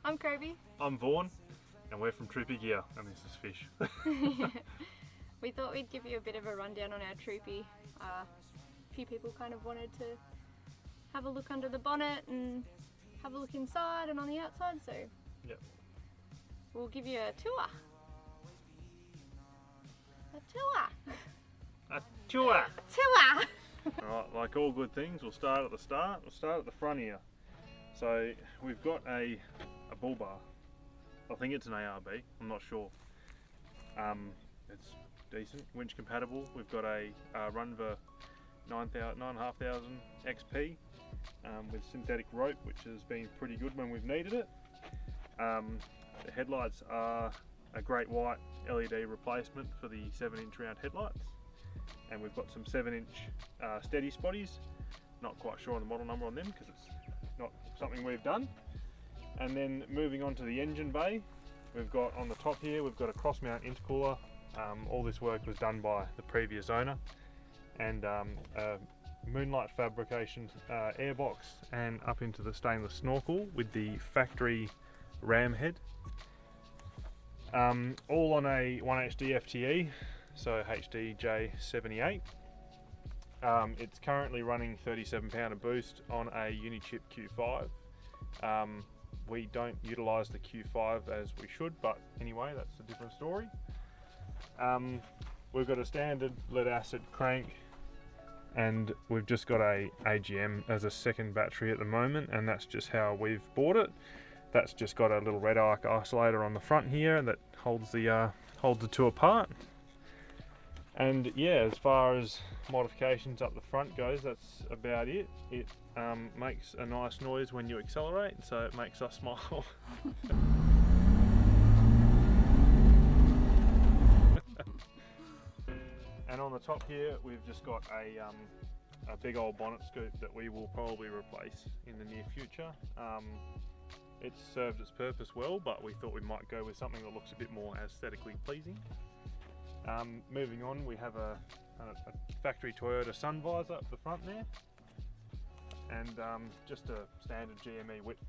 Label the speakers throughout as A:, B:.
A: I'm Kobe.
B: I'm Vaughan, and we're from Troopy Gear, and this is Fish.
A: We thought we'd give you a bit of a rundown on our Troopy. A few people kind of wanted to have a look under the bonnet and have a look inside and on the outside, so
B: yep.
A: We'll give you a tour.
B: A tour!
A: Tour!
B: Alright, like all good things, we'll start at the start. We'll start at the front here. So we've got a bull bar. I think it's an ARB, I'm not sure. It's decent, winch compatible. We've got a Runver 9,500 XP with synthetic rope, which has been pretty good when we've needed it. The headlights are a great white LED replacement for the 7-inch round headlights, and we've got some 7-inch steady spotties. Not quite sure on the model number on them because it's not something we've done. And then moving on to the engine bay, we've got on the top here, we've got a cross mount intercooler. All this work was done by the previous owner, and a Moonlight Fabrication airbox, and up into the stainless snorkel with the factory ram head. All on a 1HD FTE, so HDJ78. It's currently running 37 pound of boost on a Unichip Q5. We don't utilise the Q5 as we should, but anyway, that's a different story. We've got a standard lead acid crank, and we've just got a AGM as a second battery at the moment, and that's just how we've bought it. That's just got a little red arc isolator on the front here that holds the two apart. And yeah, as far as modifications up the front goes, that's about it. It makes a nice noise when you accelerate, so it makes us smile. And on the top here, we've just got a big old bonnet scoop that we will probably replace in the near future. It's served its purpose well, but we thought we might go with something that looks a bit more aesthetically pleasing. Moving on, we have a factory Toyota sun visor up the front there, and just a standard GME width.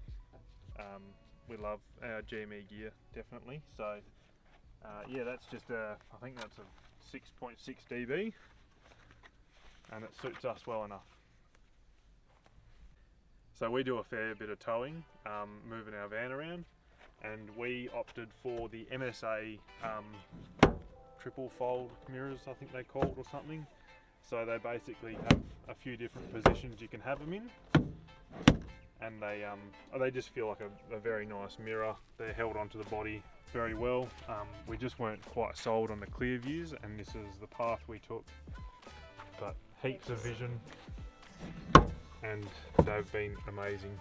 B: We love our GME gear, definitely. So yeah, that's just I think that's a 6.6 dB, and it suits us well enough. So we do a fair bit of towing, moving our van around, and we opted for the MSA triple fold mirrors, I think they call it, or something. So they basically have a few different positions you can have them in, and they just feel like a very nice mirror. They're held onto the body very well. We just weren't quite sold on the clear views, and this is the path we took, but heaps of vision, and they've been amazing.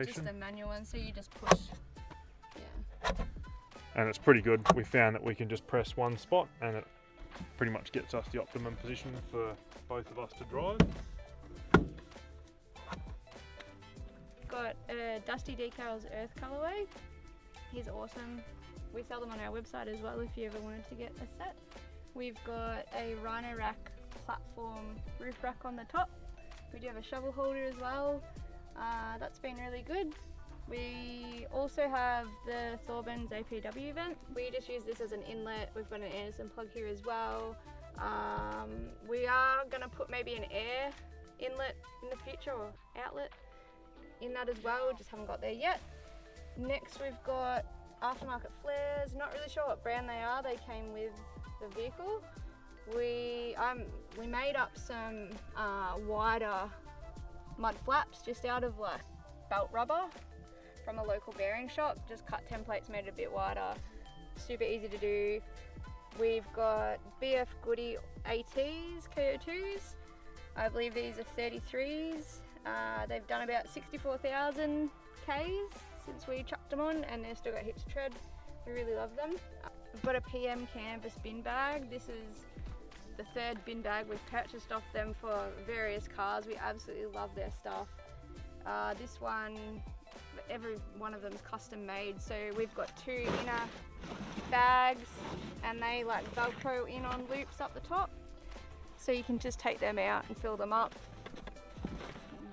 A: Just the manual one, so you just push. Yeah.
B: And it's pretty good. We found that we can just press one spot and it pretty much gets us the optimum position for both of us to drive.
A: Got a Dusty Decals Earth Colourway. He's awesome. We sell them on our website as well if you ever wanted to get a set. We've got a Rhino Rack platform roof rack on the top. We do have a shovel holder as well. That's been really good. We also have the Thorburns APW Vent. We just use this as an inlet. We've got an Anderson plug here as well. We are going to put maybe an air inlet in the future, or outlet in that as well. We just haven't got there yet. Next we've got aftermarket flares. Not really sure what brand they are. They came with the vehicle. We made up some wider mud flaps just out of like belt rubber from a local bearing shop. Just cut templates, made it a bit wider. Super easy to do. We've got BF Goody ATs, KO2s. I believe these are 33s. They've done about 64,000 Ks since we chucked them on, and they've still got heaps of tread. We really love them. I've got a PM canvas bin bag. This is the third bin bag we've purchased off them for various cars. We absolutely love their stuff. This one, every one of them is custom made. So we've got two inner bags, and they like Velcro in on loops up the top. So you can just take them out and fill them up.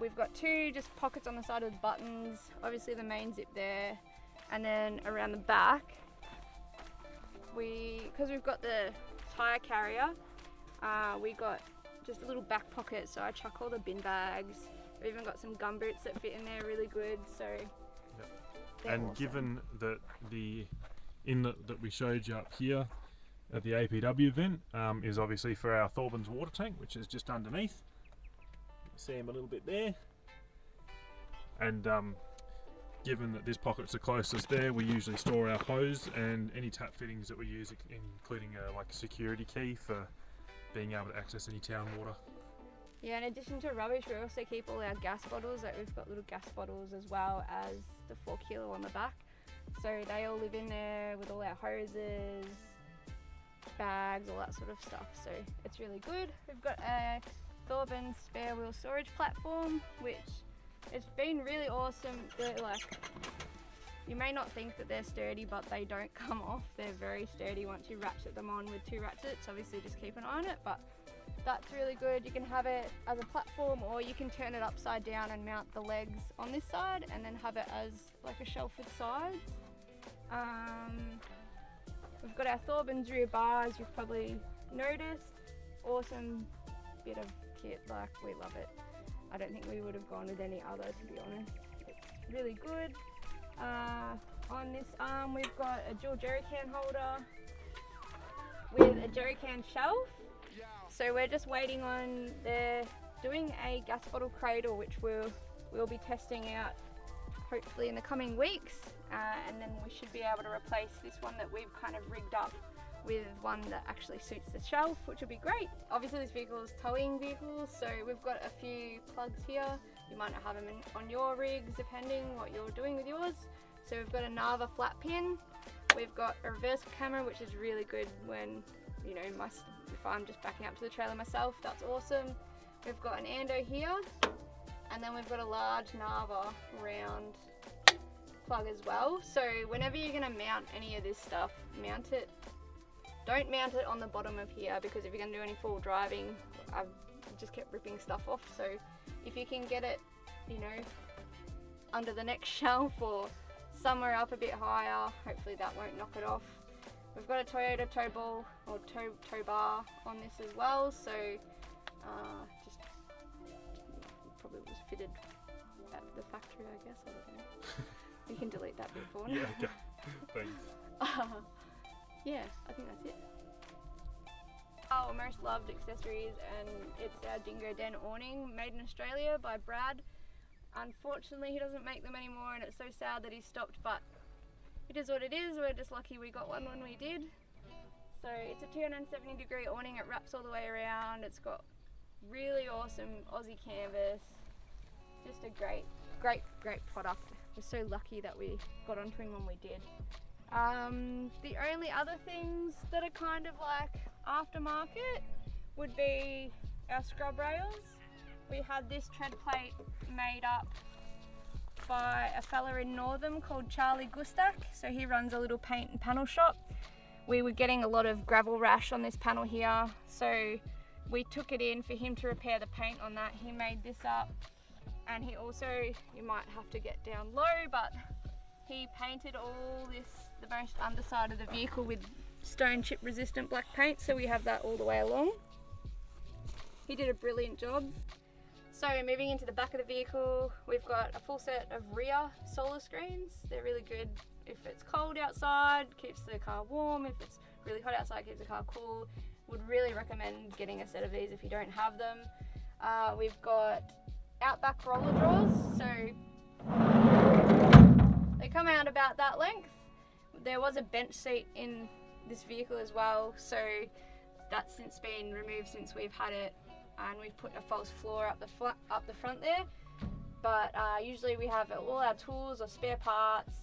A: We've got two just pockets on the side of the buttons, obviously the main zip there, And then around the back, because we've got the tyre carrier, we got just a little back pocket, so I chuck all the bin bags. We've even got some gum boots that fit in there really good, so
B: and
A: awesome.
B: Given that the inlet that we showed you up here at the APW vent is obviously for our Thorburns water tank, which is just underneath. You see him a little bit there. And given that this pocket's the closest there, we usually store our hose and any tap fittings that we use, including like a security key for being able to access any town water.
A: Yeah, in addition to rubbish, we also keep all our gas bottles. Like we've got little gas bottles as well as the 4 kilo on the back. So they all live in there with all our hoses, bags, all that sort of stuff. So it's really good. We've got a Thorburns spare wheel storage platform, which it's been really awesome. They're like, you may not think that they're sturdy, but they don't come off. They're very sturdy once you ratchet them on with 2 ratchets. Obviously just keep an eye on it, but that's really good. You can have it as a platform, or you can turn it upside down and mount the legs on this side and then have it as like a shelf with sides. We've got our Thorburns rear bars, you've probably noticed. Awesome bit of kit, like we love it. I don't think we would have gone with any other, to be honest. It's really good. On this arm we've got a dual jerry can holder with a jerry can shelf. So we're just waiting on, they're doing a gas bottle cradle, which we'll be testing out hopefully in the coming weeks, and then we should be able to replace this one that we've kind of rigged up with one that actually suits the shelf, which will be great. Obviously this vehicle is towing vehicle, so we've got a few plugs here. You might not have them on your rigs depending what you're doing with yours. So we've got a Nava flat pin. We've got a reverse camera, which is really good when, you know, if I'm just backing up to the trailer myself, that's awesome. We've got an Ando here, and then we've got a large Nava round plug as well. So whenever you're gonna mount any of this stuff, don't mount it on the bottom of here, because if you're gonna do any full driving, I've just kept ripping stuff off. So if you can get it, you know, under the next shelf or somewhere up a bit higher, hopefully that won't knock it off. We've got a Toyota tow ball or tow bar on this as well, so just probably was fitted at the factory, I guess. I don't know. You can delete that bit for now.
B: Yeah, okay. Thanks.
A: Yeah, I think that's it. Our most loved accessories, and it's our Dingo Den awning, made in Australia by Brad. Unfortunately, he doesn't make them anymore, and it's so sad that he stopped, but it is what it is. We're just lucky we got one when we did. So it's a 270-degree awning. It wraps all the way around. It's got really awesome Aussie canvas. Just a great product. We're so lucky that we got onto him when we did. The only other things that are kind of like aftermarket would be our scrub rails. We had this tread plate made up by a fella in Northam called Charlie Gustak. So he runs a little paint and panel shop. We were getting a lot of gravel rash on this panel here, so we took it in for him to repair the paint on that. He made this up, and he also, you might have to get down low, but he painted all this, the most underside of the vehicle, with stone chip resistant black paint, so we have that all the way along. He did a brilliant job. So moving into the back of the vehicle, we've got a full set of rear solar screens. They're really good if it's cold outside, keeps the car warm. If it's really hot outside, keeps the car cool. Would really recommend getting a set of these if you don't have them. We've got Outback roller drawers, so they come out about that length. There was a bench seat in this vehicle as well, so that's since been removed since we've had it, and we've put a false floor up the front there. But usually we have all our tools or spare parts,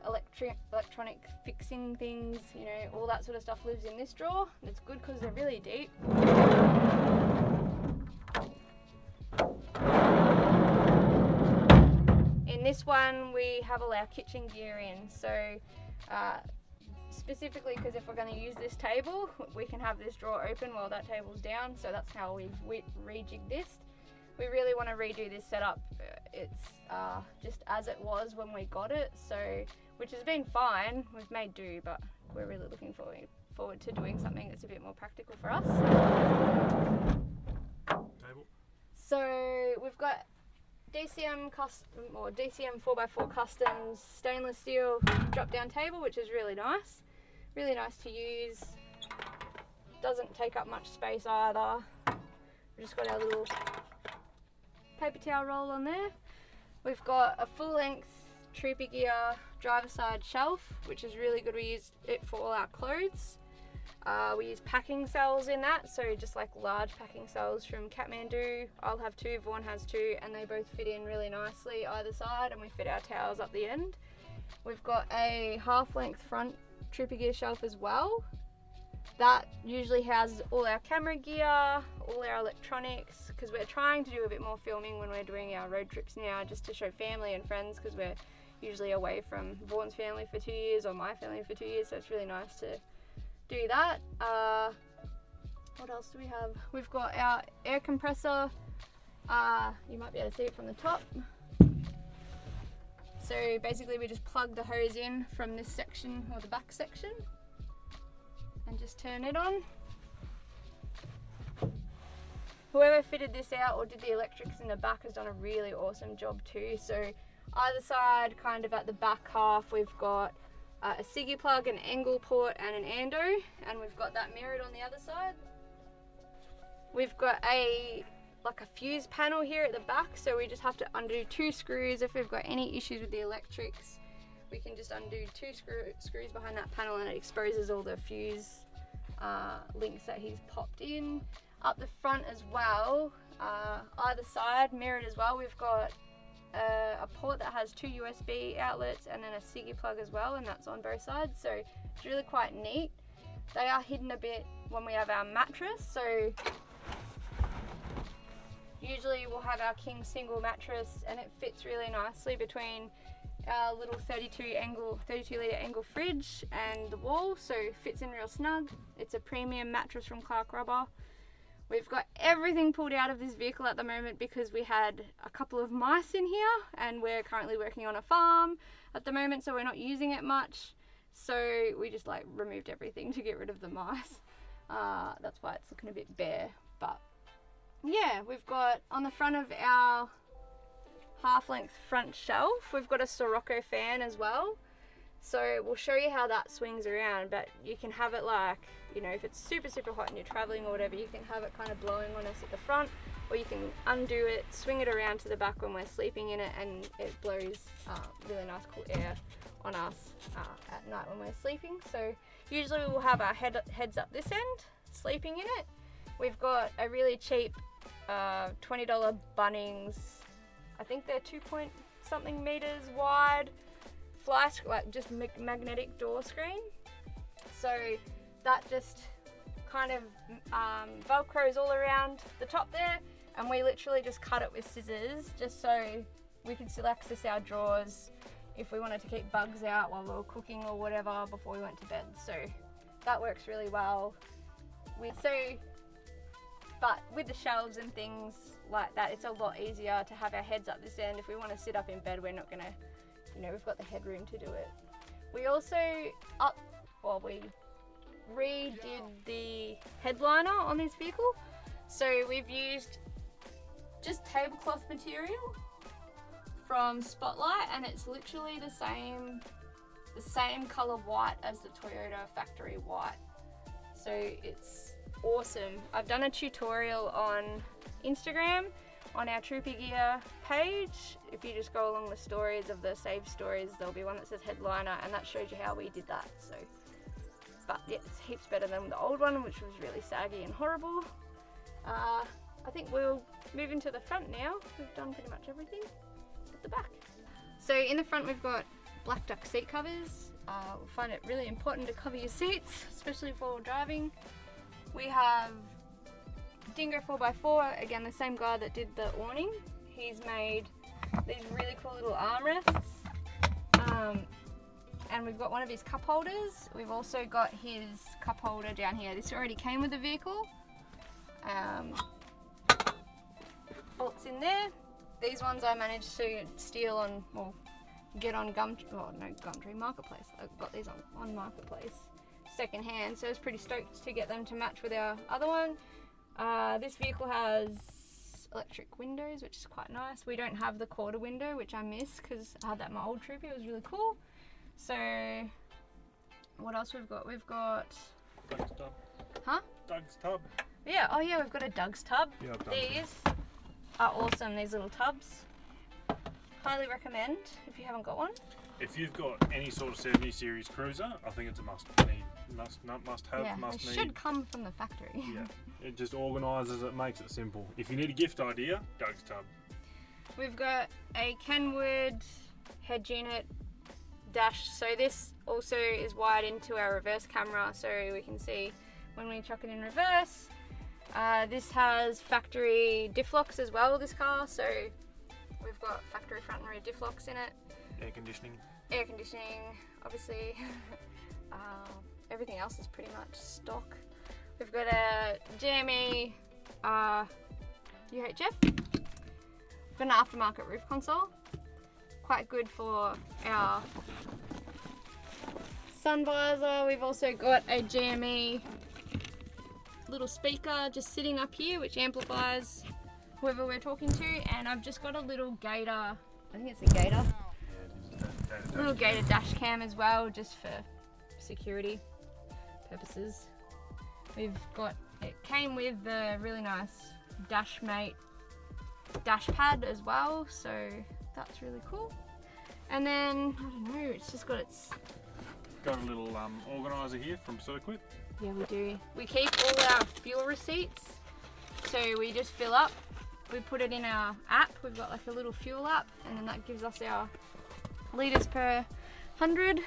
A: electronic fixing things, you know, all that sort of stuff lives in this drawer. And it's good because they're really deep. In this one we have all our kitchen gear in, so specifically because if we're going to use this table, we can have this drawer open while that table's down, so that's how we've rejigged this. we really want to redo this setup. It's just as it was when we got it, so which has been fine. We've made do, but we're really looking forward to doing something that's a bit more practical for us.
B: Table.
A: So we've got DCM 4x4 Customs stainless steel drop down table, which is really nice to use. Doesn't take up much space either. We've just got our little paper towel roll on there. We've got a full length Troopy gear driver side shelf, which is really good. We use it for all our clothes. We use packing cells in that, so just like large packing cells from Kathmandu. I'll have 2, Vaughan has 2, and they both fit in really nicely either side, and we fit our towels up the end. We've got a half length front Troopy gear shelf as well. That usually houses all our camera gear, all our electronics, because we're trying to do a bit more filming when we're doing our road trips now, just to show family and friends, because we're usually away from Vaughan's family for 2 years or my family for 2 years, so it's really nice to do that. What else do we have? We've got our air compressor. You might be able to see it from the top. So basically we just plug the hose in from this section, or the back section, and just turn it on. Whoever fitted this out or did the electrics in the back has done a really awesome job too. So either side, kind of at the back half, we've got a Siggy plug, an angle port and an ando, and we've got that mirrored on the other side. We've got a fuse panel here at the back, so we just have to undo 2 screws. If we've got any issues with the electrics, we can just undo 2 screws behind that panel, and it exposes all the fuse links that he's popped in. Up the front as well, either side, mirrored as well, we've got a port that has 2 USB outlets and then a Siggy plug as well, and that's on both sides, so it's really quite neat. They are hidden a bit when we have our mattress, so usually we'll have our king single mattress, and it fits really nicely between our little 32 litre angle fridge and the wall, so it fits in real snug. It's a premium mattress from Clark Rubber. We've got everything pulled out of this vehicle at the moment because we had a couple of mice in here, and we're currently working on a farm at the moment, so we're not using it much. So we just removed everything to get rid of the mice. That's why it's looking a bit bare. But yeah, we've got on the front of our half-length front shelf, we've got a Sirocco fan as well. So we'll show you how that swings around, but you can have it if it's super hot and you're traveling or whatever, you can have it kind of blowing on us at the front, or you can undo it, swing it around to the back when we're sleeping in it, and it blows really nice cool air on us at night when we're sleeping. So usually we will have our heads up this end, sleeping in it. We've got a really cheap $20 Bunnings, I think they're 2-point-something meters wide, just magnetic door screen. So that just kind of velcros all around the top there, and we literally just cut it with scissors just so we could still access our drawers if we wanted to keep bugs out while we were cooking or whatever before we went to bed. So that works really well. But with the shelves and things like that, it's a lot easier to have our heads up this end. If we want to sit up in bed, we're not gonna, we've got the headroom to do it. We also we redid the headliner on this vehicle. So we've used just tablecloth material from Spotlight, and it's literally the same color white as the Toyota factory white. So it's awesome. I've done a tutorial on Instagram on our Troopy Gear page. If you just go along the stories of the saved stories, there'll be one that says headliner, and that shows you how we did that. So, but yeah, it's heaps better than the old one, which was really saggy and horrible. I think we'll move into the front now. We've done pretty much everything at the back. So in the front we've got black duck seat covers. We'll find it really important to cover your seats, especially for driving. We have Dingo 4x4, again the same guy that did the awning. He's made these really cool little armrests, and we've got one of his cup holders. We've also got his cup holder down here. This already came with the vehicle. bolts in there. These ones I managed to steal on, well, get on Gumtree Marketplace. I got these on Marketplace second hand, so I was pretty stoked to get them to match with our other one. This vehicle has electric windows, which is quite nice. We don't have the quarter window, which I miss because I had that in my old Troopy. It was really cool. So what else we've got? We've got
B: Doug's tub.
A: Huh?
B: Doug's tub.
A: Yeah, oh yeah, we've got a Doug's tub.
B: Yeah,
A: These are awesome, these little tubs. Highly recommend if you haven't got one.
B: If you've got any sort of 70 series cruiser, I think it's a must have,
A: Yeah,
B: must
A: it
B: need.
A: should come from the factory.
B: Yeah, it just organises it, makes it simple. If you need a gift idea, Doug's tub.
A: We've got a Kenwood head unit dash, so this also is wired into our reverse camera so we can see when we chuck it in reverse. This has factory diff locks as well, this car, so we've got factory front and rear diff locks in it.
B: Air conditioning.
A: Air conditioning, obviously. Everything else is pretty much stock. We've got a GME UHF. We've got an aftermarket roof console. Quite good for our sun visor. We've also got a GME little speaker just sitting up here which amplifies whoever we're talking to, and I've just got a little Gator, I think it's a Gator. Little Gator dash cam as well, just for security purposes. We've got, it came with the really nice Dashmate dash pad as well, so that's really cool. And then, I don't know, it's just got its...
B: Got a little organiser here from Circuit.
A: Yeah, we do. We keep all our fuel receipts, so we just fill up. We put it in our app. We've got like a little fuel app, and then that gives us our litres per 100.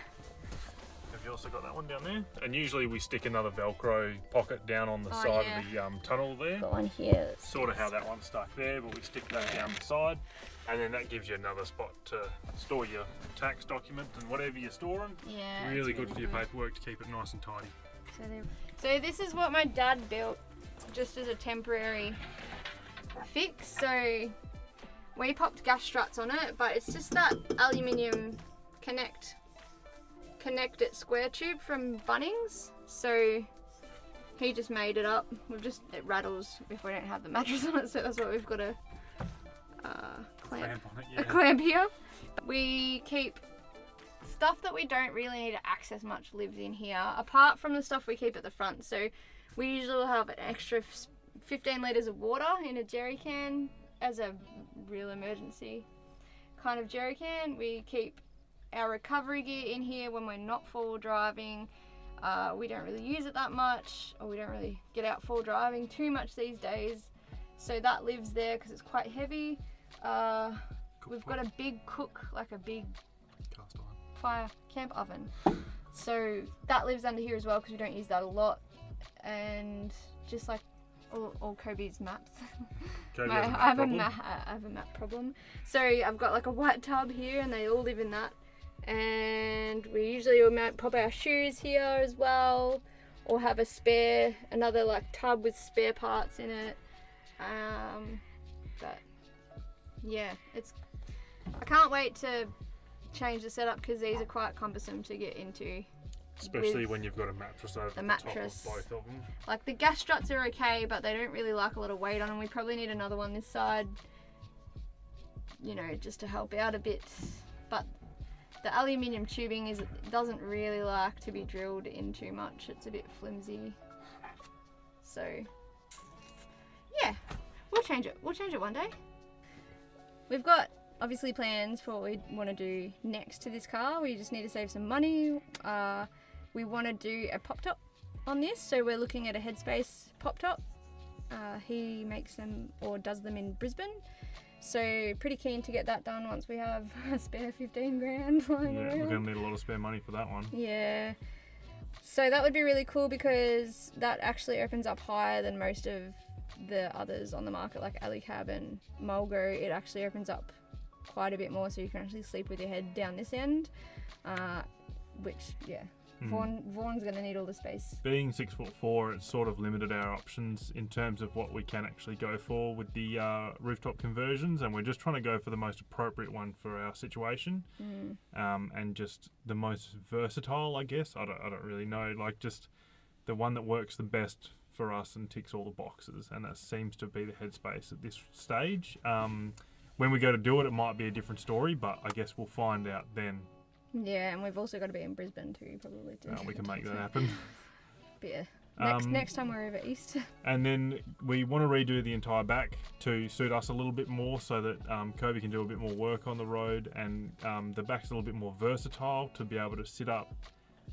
B: Have you also got that one down there? And usually we stick another Velcro pocket down on the side of the tunnel there.
A: Got one here.
B: Sort of how that one's stuck there, but we stick that down the side, and then that gives you another spot to store your tax document and whatever you're storing.
A: Yeah.
B: Really good for your paperwork to keep it nice and tidy.
A: So this is what my dad built just as a temporary fix. So we popped gas struts on it, but it's just that aluminium connected square tube from Bunnings. So he just made it up. It rattles if we don't have the mattress on it, so that's what we've got a clamp
B: on it, yeah.
A: A clamp here. We keep stuff that we don't really need to access much lives in here, apart from the stuff we keep at the front. So we usually have an extra 15 litres of water in a jerry can as a real emergency kind of jerry can. We keep our recovery gear in here when we're not four-wheel driving. We don't really use it that much, or we don't really get out four driving too much these days, so that lives there because it's quite heavy. We've got a big cook, like a big
B: Cast iron.
A: fire camp oven, so that lives under here as well because we don't use that a lot. And just like all Kobe's maps.
B: Kobe
A: I
B: has a map
A: have
B: problem.
A: I have a map problem. So I've got like a white tub here, and they all live in that. And we usually will pop our shoes here as well, or have another like tub with spare parts in it. But yeah, I can't wait to change the setup because these are quite cumbersome to get into.
B: Especially when you've got a mattress over the top of both of them.
A: Like the gas struts are okay, but they don't really like a lot of weight on them. We probably need another one this side, you know, just to help out a bit. But the aluminium tubing doesn't really like to be drilled in too much. It's a bit flimsy. So yeah, we'll change it. We'll change it one day. We've got obviously plans for what we want to do next to this car. We just need to save some money. We want to do a pop top on this, so we're looking at a Headspace pop top. He makes them or does them in Brisbane, so pretty keen to get that done once we have a spare 15 grand lying around.
B: We're going to need a lot of spare money for that one.
A: Yeah, so that would be really cool because that actually opens up higher than most of the others on the market, like Alley Cab and Mulgo. It actually opens up quite a bit more, so you can actually sleep with your head down this end, which, yeah, Vaughn's going to need all the space.
B: Being 6'4", it's sort of limited our options in terms of what we can actually go for with the rooftop conversions, and we're just trying to go for the most appropriate one for our situation, and just the most versatile, I guess. I don't really know, like just the one that works the best for us and ticks all the boxes, and that seems to be the headspace at this stage. When we go to do it, it might be a different story, but I guess we'll find out then.
A: Yeah, and we've also got to be in Brisbane too, probably.
B: We can make that happen.
A: But yeah, next time we're over east.
B: And then we want to redo the entire back to suit us a little bit more, so that Kobe can do a bit more work on the road, and the back's a little bit more versatile to be able to sit up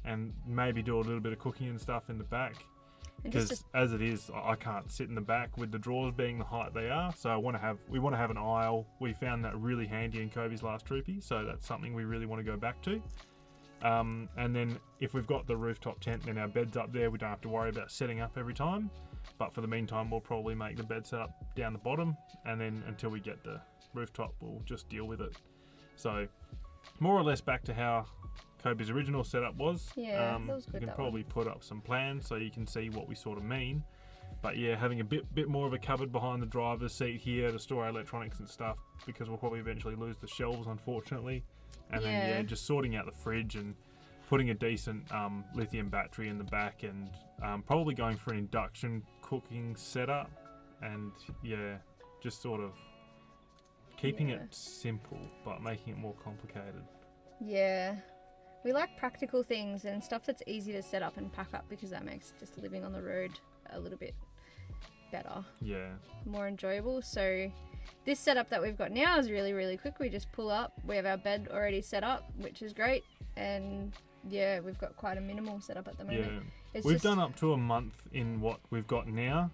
B: and maybe do a little bit of cooking and stuff in the back. Because as it is, I can't sit in the back with the drawers being the height they are. So we want to have an aisle. We found that really handy in Kobe's last Troopy, so that's something we really want to go back to. And then if we've got the rooftop tent, then our bed's up there. We don't have to worry about setting up every time. But for the meantime, we'll probably make the bed set up down the bottom, and then until we get the rooftop, we'll just deal with it. So more or less back to how Kobe's original setup was.
A: Yeah, that was good.
B: We can probably put up some plans so you can see what we sort of mean. But yeah, having a bit more of a cupboard behind the driver's seat here to store our electronics and stuff, because we'll probably eventually lose the shelves, unfortunately. And then just sorting out the fridge and putting a decent lithium battery in the back, and probably going for an induction cooking setup, and just sort of keeping it simple but making it more complicated.
A: Yeah. We like practical things and stuff that's easy to set up and pack up, because that makes just living on the road a little bit better. Yeah. More enjoyable. So this setup that we've got now is really, really quick. We just pull up. We have our bed already set up, which is great. And yeah, we've got quite a minimal setup at the moment.
B: Yeah. We've done up to a month in what we've got now.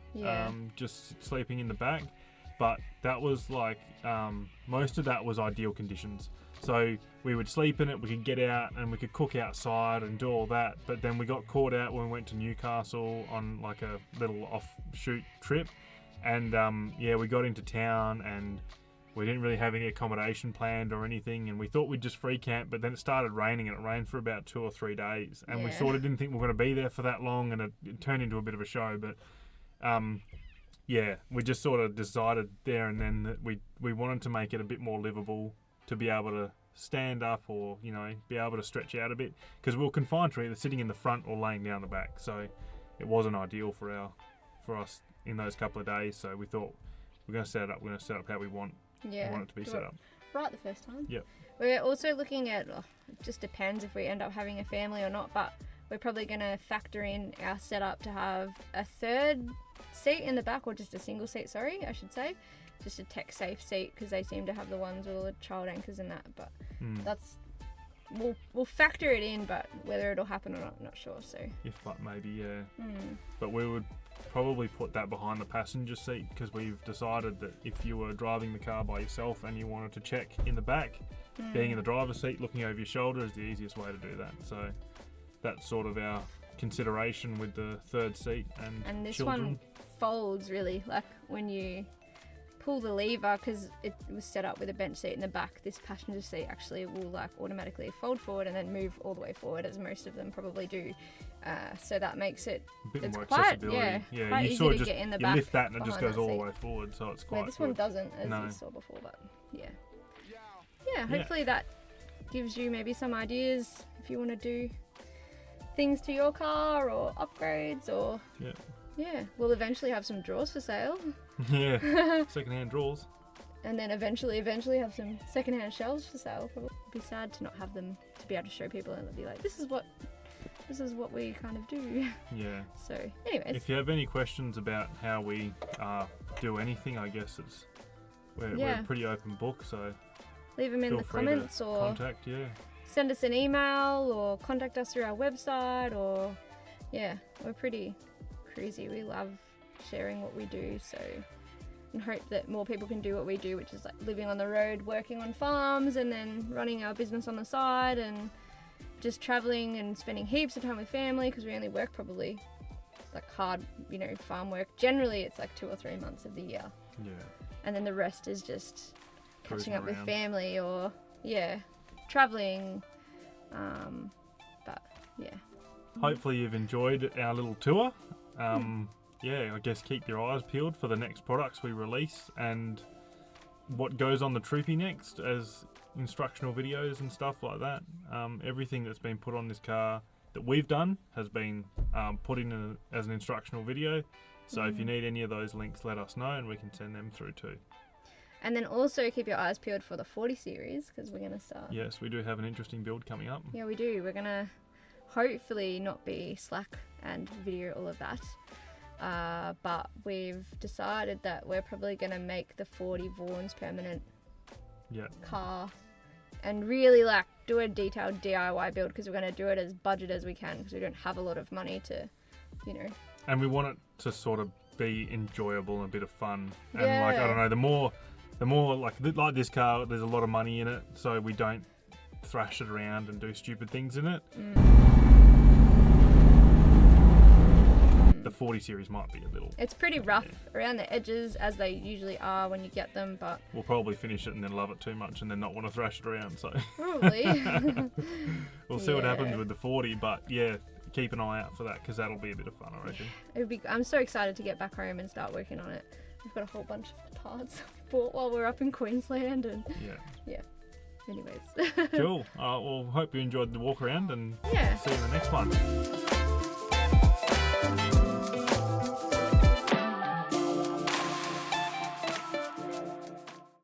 B: Just sleeping in the back. But that was like, most of that was ideal conditions. So we would sleep in it, we could get out and we could cook outside and do all that. But then we got caught out when we went to Newcastle on like a little offshoot trip. And we got into town and we didn't really have any accommodation planned or anything. And we thought we'd just free camp, but then it started raining, and it rained for about 2 or 3 days. And we sort of didn't think we were going to be there for that long, and it turned into a bit of a show. But we just sort of decided there and then that we wanted to make it a bit more livable, to be able to stand up or, be able to stretch out a bit, because we were confined to either sitting in the front or laying down the back. So it wasn't ideal for us in those couple of days. So we thought we're going to set it up how we want it to be set up.
A: Right the first time.
B: Yep.
A: We're also looking at, it just depends if we end up having a family or not, but we're probably going to factor in our setup to have a third seat in the back, or just a single seat, I should say. Just a tech safe seat, because they seem to have the ones with all the child anchors and that, but that's we'll factor it in, but whether it'll happen or not, I'm not sure. So
B: maybe but we would probably put that behind the passenger seat, because we've decided that if you were driving the car by yourself and you wanted to check in the back, being in the driver's seat looking over your shoulder is the easiest way to do that. So that's sort of our consideration with the third seat. And
A: this
B: children.
A: One folds really, like when you pull the lever, because it was set up with a bench seat in the back, this passenger seat actually will like automatically fold forward and then move all the way forward, as most of them probably do. So that makes it
B: a bit more
A: quite,
B: accessibility.
A: Quite
B: you
A: easy
B: sort of
A: to
B: just
A: get in the
B: you
A: back.
B: lift that and it just goes all the
A: seat.
B: way forward, so it's quite.
A: Yeah, this one doesn't, as you saw before, but hopefully that gives you maybe some ideas if you want to do things to your car or upgrades, or we'll eventually have some drawers for sale.
B: Secondhand drawers.
A: And then eventually have some secondhand shelves for sale. It'd be sad to not have them to be able to show people, and be like, this is what we kind of do. Yeah. So anyways,
B: if you have any questions about how we do anything, I guess we're a pretty open book, so
A: leave them in the comments, or
B: contact,
A: send us an email, or contact us through our website, or we're pretty crazy. We love sharing what we do, so, and hope that more people can do what we do, which is like living on the road, working on farms, and then running our business on the side, and just traveling and spending heaps of time with family, because we only work probably like hard, farm work. Generally it's like 2 or 3 months of the year. And then the rest is just catching up with family, or traveling. But
B: hopefully you've enjoyed our little tour. Yeah, I guess keep your eyes peeled for the next products we release and what goes on the Troopy next as instructional videos and stuff like that. Everything that's been put on this car that we've done has been put in as an instructional video. So if you need any of those links, let us know and we can send them through too.
A: And then also keep your eyes peeled for the 40 series because we're going to start.
B: Yes, we do have an interesting build coming up.
A: Yeah, we do. We're going to hopefully not be slack and video all of that. But we've decided that we're probably going to make the 40 Vaughan's permanent car and really like do a detailed DIY build because we're going to do it as budget as we can because we don't have a lot of money to, you know.
B: And we want it to sort of be enjoyable and a bit of fun. And like, I don't know, the more like this car, there's a lot of money in it, so we don't thrash it around and do stupid things in it. The 40 series might be a little...
A: It's pretty rough around the edges, as they usually are when you get them, but...
B: We'll probably finish it and then love it too much and then not want to thrash it around, so...
A: Probably.
B: We'll see what happens with the 40, but yeah, keep an eye out for that, because that'll be a bit of fun, I reckon.
A: I'm so excited to get back home and start working on it. We've got a whole bunch of parts bought while we're up in Queensland, and... Yeah. Anyways.
B: Cool. Well, hope you enjoyed the walk around, and
A: see
B: you in the next one.